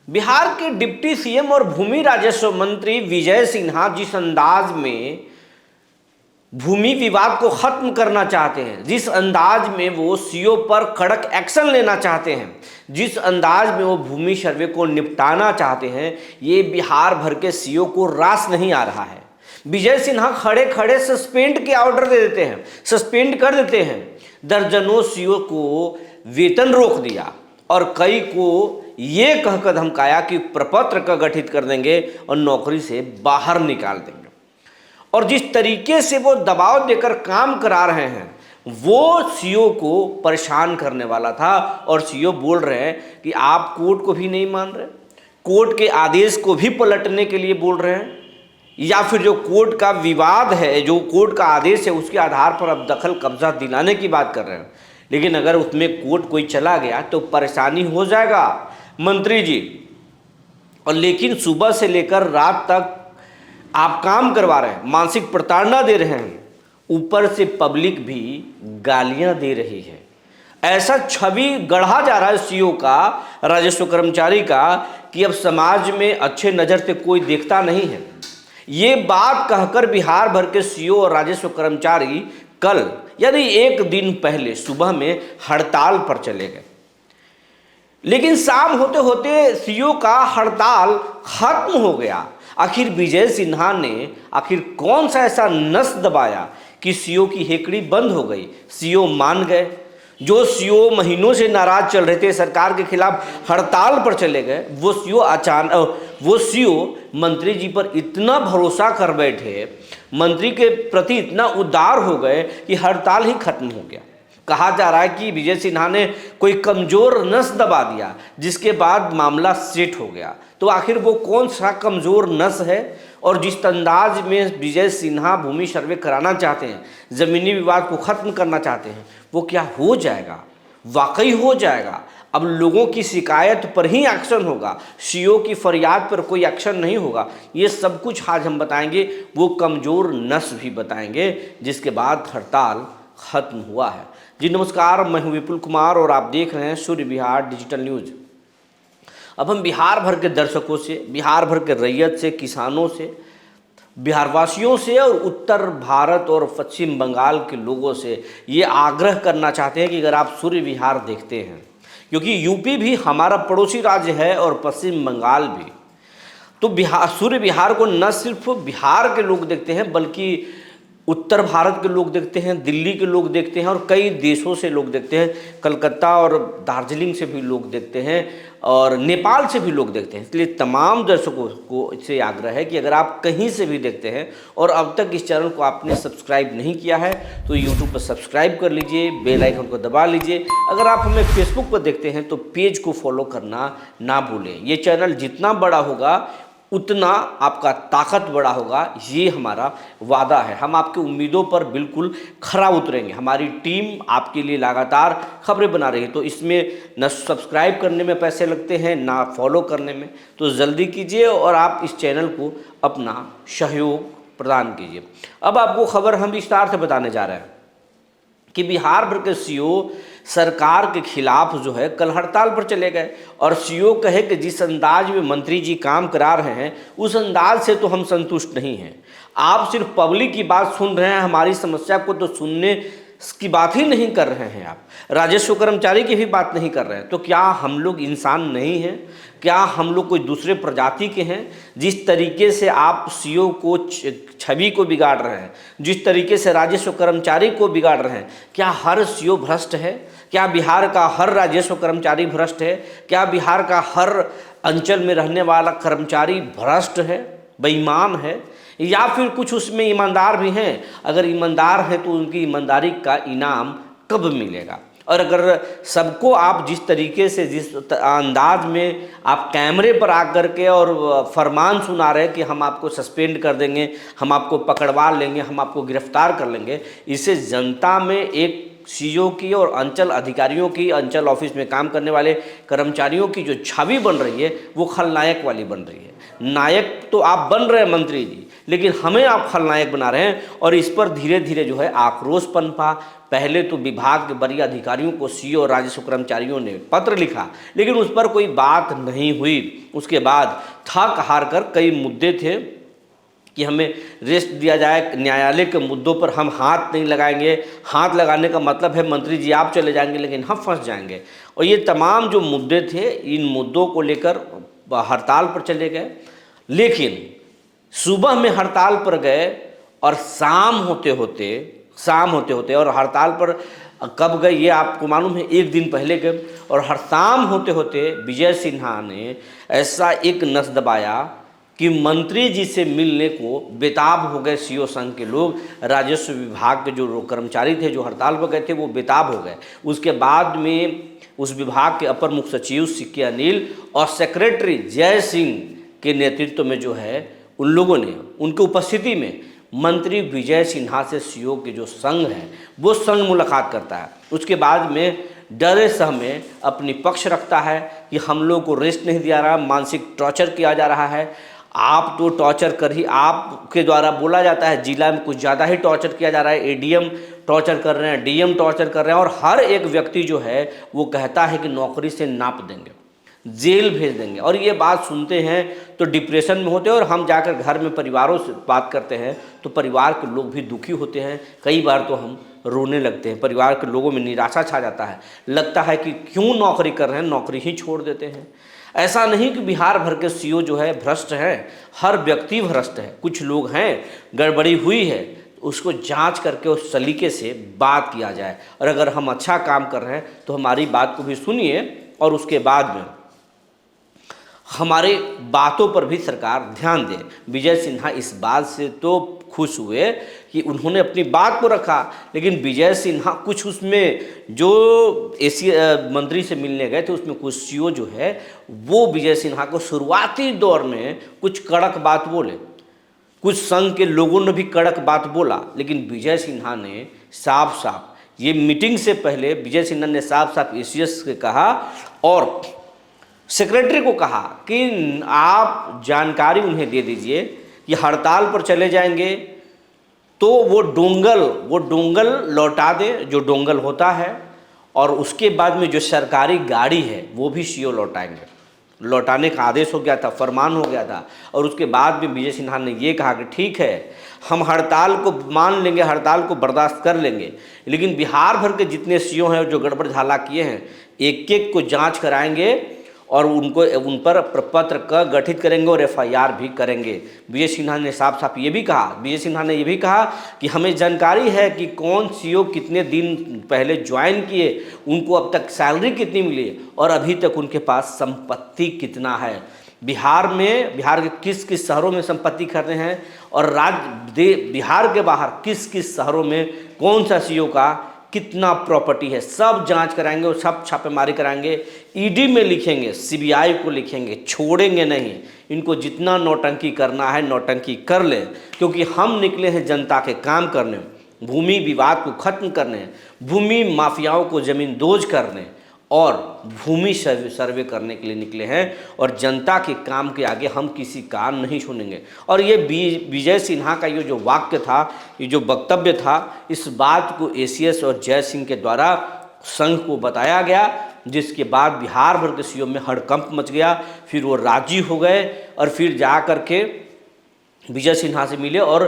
बिहार के deputy CM और भूमि राजस्व मंत्री विजय सिन्हा जिस अंदाज में भूमि विवाद को खत्म करना चाहते हैं, जिस अंदाज में वो सीओ पर कड़क एक्शन लेना चाहते हैं, जिस अंदाज में वो भूमि सर्वे को निपटाना चाहते हैं, ये बिहार भर के सीओ को रास नहीं आ रहा है। विजय सिन्हा खड़े खड़े सस्पेंड के ऑर्डर दे देते हैं, सस्पेंड कर देते हैं। दर्जनों सीओ को वेतन रोक दिया और कई को ये कहकर धमकाया कि प्रपत्र का गठित कर देंगे और नौकरी से बाहर निकाल देंगे। और जिस तरीके से वो दबाव देकर काम करा रहे हैं, वो सीओ को परेशान करने वाला था। और सीओ बोल रहे हैं कि आप कोर्ट को भी नहीं मान रहे, कोर्ट के आदेश को भी पलटने के लिए बोल रहे हैं, या फिर जो कोर्ट का विवाद है, जो कोर्ट का आदेश है, उसके आधार पर अब दखल कब्जा दिलाने की बात कर रहे हैं। लेकिन अगर उसमें कोर्ट कोई चला गया तो परेशानी हो जाएगा मंत्री जी। और लेकिन सुबह से लेकर रात तक आप काम करवा रहे हैं, मानसिक प्रताड़ना दे रहे हैं, ऊपर से पब्लिक भी गालियां दे रही है। ऐसा छवि गढ़ा जा रहा है सीओ का, राजस्व कर्मचारी का, कि अब समाज में अच्छे नज़र से कोई देखता नहीं है। ये बात कहकर बिहार भर के सीओ और राजस्व कर्मचारी कल यानी एक दिन पहले सुबह में हड़ताल पर चले गए। लेकिन शाम होते होते सीओ का हड़ताल खत्म हो गया। आखिर विजय सिन्हा ने आखिर कौन सा ऐसा नस दबाया कि सीओ की हेकड़ी बंद हो गई, सीओ मान गए। जो सीओ महीनों से नाराज चल रहे थे, सरकार के खिलाफ हड़ताल पर चले गए, वो सीओ मंत्री जी पर इतना भरोसा कर बैठे, मंत्री के प्रति इतना उदार हो गए कि हड़ताल ही खत्म हो गया। कहा जा रहा है कि विजय सिन्हा ने कोई कमजोर नस दबा दिया, जिसके बाद मामला सेट हो गया। तो आखिर वो कौन सा कमजोर नस है? और जिस अंदाज में विजय सिन्हा भूमि सर्वे कराना चाहते हैं, ज़मीनी विवाद को ख़त्म करना चाहते हैं, वो क्या हो जाएगा? वाकई हो जाएगा। अब लोगों की शिकायत पर ही एक्शन होगा, सीओ की फरियाद पर कोई एक्शन नहीं होगा। ये सब कुछ आज हम बताएंगे, वो कमज़ोर नस भी बताएंगे जिसके बाद हड़ताल ख़त्म हुआ है। जी नमस्कार, मैं हूं विपुल कुमार और आप देख रहे हैं सूर्य बिहार डिजिटल न्यूज़। अब हम बिहार भर के दर्शकों से, बिहार भर के रैयत से, किसानों से, बिहारवासियों से और उत्तर भारत और पश्चिम बंगाल के लोगों से ये आग्रह करना चाहते हैं कि अगर आप सूर्य बिहार देखते हैं, क्योंकि यूपी भी हमारा पड़ोसी राज्य है और पश्चिम बंगाल भी, तो सूर्य बिहार को न सिर्फ बिहार के लोग देखते हैं बल्कि उत्तर भारत के लोग देखते हैं, दिल्ली के लोग देखते हैं और कई देशों से लोग देखते हैं। कलकत्ता और दार्जिलिंग से भी लोग देखते हैं और नेपाल से भी लोग देखते हैं। इसलिए तमाम दर्शकों को इससे आग्रह है कि अगर आप कहीं से भी देखते हैं और अब तक इस चैनल को आपने सब्सक्राइब नहीं किया है तो यूट्यूब पर सब्सक्राइब कर लीजिए, बेल आइकन को दबा लीजिए। अगर आप हमें फेसबुक पर देखते हैं तो पेज को फॉलो करना ना भूलें। ये चैनल जितना बड़ा होगा उतना आपका ताकत बड़ा होगा, ये हमारा वादा है। हम आपकी उम्मीदों पर बिल्कुल खरा उतरेंगे। हमारी टीम आपके लिए लगातार खबरें बना रही है, तो इसमें न सब्सक्राइब करने में पैसे लगते हैं ना फॉलो करने में, तो जल्दी कीजिए और आप इस चैनल को अपना सहयोग प्रदान कीजिए। अब आपको खबर हम विस्तार से बताने जा रहे हैं कि बिहार भर के सीओ सरकार के खिलाफ जो है कल हड़ताल पर चले गए और सीओ कहे कि जिस अंदाज में मंत्री जी काम करा रहे हैं उस अंदाज से तो हम संतुष्ट नहीं हैं। आप सिर्फ पब्लिक की बात सुन रहे हैं, हमारी समस्या को तो सुनने की बात ही नहीं कर रहे हैं। आप राजस्व कर्मचारी की भी बात नहीं कर रहे हैं। तो क्या हम लोग इंसान नहीं हैं? क्या हम लोग कोई दूसरे प्रजाति के हैं? जिस तरीके से आप सीओ को छवि को बिगाड़ रहे हैं, जिस तरीके से राजस्व कर्मचारी को बिगाड़ रहे हैं, क्या हर सीओ भ्रष्ट है? क्या बिहार का हर राजस्व कर्मचारी भ्रष्ट है? क्या बिहार का हर अंचल में रहने वाला कर्मचारी भ्रष्ट है, बेईमान है, या फिर कुछ उसमें ईमानदार भी हैं? अगर ईमानदार हैं तो उनकी ईमानदारी का इनाम कब मिलेगा? और अगर सबको आप जिस तरीके से, जिस अंदाज में आप कैमरे पर आकर के और फरमान सुना रहे हैं कि हम आपको सस्पेंड कर देंगे, हम आपको पकड़वा लेंगे, हम आपको गिरफ्तार कर लेंगे, इससे जनता में एक सीईओ की और अंचल अधिकारियों की, अंचल ऑफिस में काम करने वाले कर्मचारियों की जो छवि बन रही है वो खलनायक वाली बन रही है। नायक तो आप बन रहे हैं मंत्री जी, लेकिन हमें आप खलनायक बना रहे हैं। और इस पर धीरे धीरे जो है आक्रोश पनपा। पहले तो विभाग के वरीय अधिकारियों को सीईओ और राजस्व कर्मचारियों ने पत्र लिखा, लेकिन उस पर कोई बात नहीं हुई। उसके बाद थक हार कर कई मुद्दे थे कि हमें रेस्ट दिया जाए, न्यायालय के मुद्दों पर हम हाथ नहीं लगाएंगे। हाथ लगाने का मतलब है मंत्री जी आप चले जाएंगे लेकिन हम फंस जाएंगे। और ये तमाम जो मुद्दे थे, इन मुद्दों को लेकर हड़ताल पर चले गए। लेकिन सुबह में हड़ताल पर गए और शाम होते होते और हड़ताल पर कब गए ये आपको मालूम है, एक दिन पहले गए। और हर शाम होते होते विजय सिन्हा ने ऐसा एक नस दबाया कि मंत्री जी से मिलने को बेताब हो गए सीईओ संघ के लोग। राजस्व विभाग के जो कर्मचारी थे जो हड़ताल पर गए थे वो बेताब हो गए। उसके बाद में उस विभाग के अपर मुख्य सचिव सिक्के अनिल और सेक्रेटरी जय सिंह के नेतृत्व में जो है उन लोगों ने, उनकी उपस्थिति में मंत्री विजय सिन्हा से सीईओ के जो संघ है वो संघ मुलाकात करता है। उसके बाद में डरे सहमे अपनी पक्ष रखता है कि हम लोग को रेस्ट नहीं दिया रहा, मानसिक टॉर्चर किया जा रहा है। आप तो टॉर्चर कर ही, आपके द्वारा बोला जाता है जिला में कुछ ज़्यादा ही टॉर्चर किया जा रहा है। एडीएम टॉर्चर कर रहे हैं, डीएम टॉर्चर कर रहे हैं, और हर एक व्यक्ति जो है वो कहता है कि नौकरी से नाप देंगे, जेल भेज देंगे। और ये बात सुनते हैं तो डिप्रेशन में होते हैं। और हम जाकर घर में परिवारों से बात करते हैं तो परिवार के लोग भी दुखी होते हैं। कई बार तो हम रोने लगते हैं। परिवार के लोगों में निराशा छा जाता है, लगता है कि क्यों नौकरी कर रहे हैं, नौकरी ही छोड़ देते हैं। ऐसा नहीं कि बिहार भर के सीईओ जो है भ्रष्ट हैं, हर व्यक्ति भ्रष्ट है। कुछ लोग हैं, गड़बड़ी हुई है, उसको जांच करके उस सलीके से बात किया जाए। और अगर हम अच्छा काम कर रहे हैं तो हमारी बात को भी सुनिए और उसके बाद में हमारे बातों पर भी सरकार ध्यान दे। विजय सिन्हा इस बात से तो खुश हुए कि उन्होंने अपनी बात को रखा, लेकिन विजय सिन्हा कुछ उसमें जो मंत्री से मिलने गए थे उसमें कुछ सीईओ जो है वो विजय सिन्हा को शुरुआती दौर में कुछ कड़क बात बोले, कुछ संघ के लोगों ने भी कड़क बात बोला। लेकिन विजय सिन्हा ने साफ साफ, ये मीटिंग से पहले विजय सिन्हा ने साफ साफ एसीएस से कहा और सेक्रेटरी को कहा कि आप जानकारी उन्हें दे दीजिए कि हड़ताल पर चले जाएंगे तो वो डोंगल लौटा दे जो डोंगल होता है, और उसके बाद में जो सरकारी गाड़ी है वो भी सीईओ लौटाएंगे। लौटाने का आदेश हो गया था, फरमान हो गया था। और उसके बाद में विजय सिन्हा ने ये कहा कि ठीक है, हम हड़ताल को मान लेंगे, हड़ताल को बर्दाश्त कर लेंगे, लेकिन बिहार भर के जितने सीईओ हैं जो गड़बड़ झाला किए हैं एक एक को जांच कराएंगे और उन पर प्रपत्र का गठित करेंगे और एफआईआर भी करेंगे। विजय सिन्हा ने साफ साफ ये भी कहा, विजय सिन्हा ने ये भी कहा कि हमें जानकारी है कि कौन सीईओ कितने दिन पहले ज्वाइन किए, उनको अब तक सैलरी कितनी मिली और अभी तक उनके पास संपत्ति कितना है। बिहार के किस किस शहरों में संपत्ति कर रहे हैं और बिहार के बाहर किस किस शहरों में कौन सा सीईओ का कितना प्रॉपर्टी है, सब जांच कराएंगे और सब छापेमारी कराएंगे। ईडी में लिखेंगे, सीबीआई को लिखेंगे, छोड़ेंगे नहीं। इनको जितना नौटंकी करना है नौटंकी कर लें, क्योंकि हम निकले हैं जनता के काम करने, भूमि विवाद को खत्म करने, भूमि माफियाओं को जमींदोज करने और भूमि सर्वे करने के लिए निकले हैं। और जनता के काम के आगे हम किसी का नहीं सुनेंगे। और ये विजय सिन्हा का ये जो वाक्य था, ये जो वक्तव्य था, इस बात को एसीएस और जय सिंह के द्वारा संघ को बताया गया, जिसके बाद बिहार भर के सीईओ में हड़कंप मच गया। फिर वो राजी हो गए और फिर जा कर के विजय सिन्हा से मिले और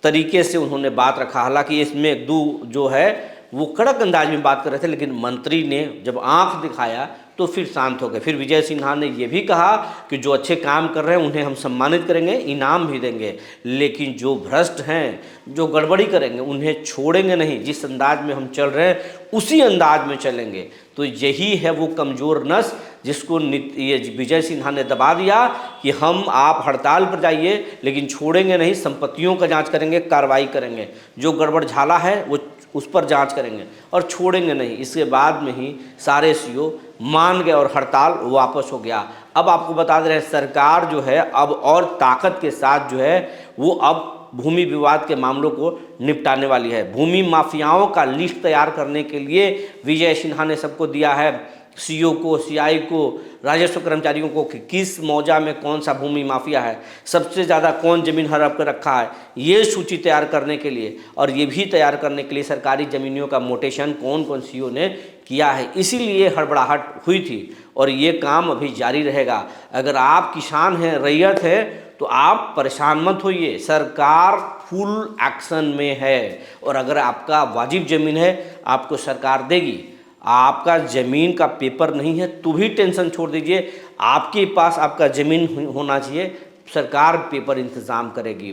तरीके से उन्होंने बात रखा। हालांकि इसमें एक दो जो है वो कड़क अंदाज में बात कर रहे थे, लेकिन मंत्री ने जब आंख दिखाया तो फिर शांत हो गए। फिर विजय सिन्हा ने ये भी कहा कि जो अच्छे काम कर रहे हैं उन्हें हम सम्मानित करेंगे, इनाम भी देंगे, लेकिन जो भ्रष्ट हैं, जो गड़बड़ी करेंगे उन्हें छोड़ेंगे नहीं। जिस अंदाज में हम चल रहे हैं उसी अंदाज में चलेंगे। तो यही है वो कमज़ोर नस जिसको ये विजय सिन्हा ने दबा दिया कि हम आप हड़ताल पर जाइए लेकिन छोड़ेंगे नहीं, संपत्तियों का जाँच करेंगे, कार्रवाई करेंगे, जो गड़बड़ झाला है वो उस पर जांच करेंगे और छोड़ेंगे नहीं। इसके बाद में ही सारे सीईओ मान गए और हड़ताल वापस हो गया। अब आपको बता दे रहे हैं सरकार जो है अब और ताकत के साथ जो है वो अब भूमि विवाद के मामलों को निपटाने वाली है। भूमि माफियाओं का लिस्ट तैयार करने के लिए विजय सिन्हा ने सबको दिया है, सीओ को, सीआई को, राजस्व कर्मचारियों को, कि किस मौजा में कौन सा भूमि माफिया है, सबसे ज़्यादा कौन ज़मीन हड़प कर रखा है, ये सूची तैयार करने के लिए, और ये भी तैयार करने के लिए सरकारी ज़मीनों का मोटेशन कौन कौन सीओ ने किया है। इसीलिए हड़बड़ाहट हुई थी और ये काम अभी जारी रहेगा। अगर आप किसान हैं, रैयत है, तो आप परेशान मत होइए, सरकार फुल एक्शन में है। और अगर आपका वाजिब ज़मीन है, आपको सरकार देगी। आपका ज़मीन का पेपर नहीं है तो भी टेंशन छोड़ दीजिए, आपके पास आपका ज़मीन होना चाहिए, सरकार पेपर इंतज़ाम करेगी।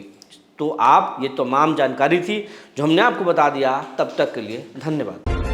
तो आप, ये तमाम जानकारी थी जो हमने आपको बता दिया। तब तक के लिए धन्यवाद।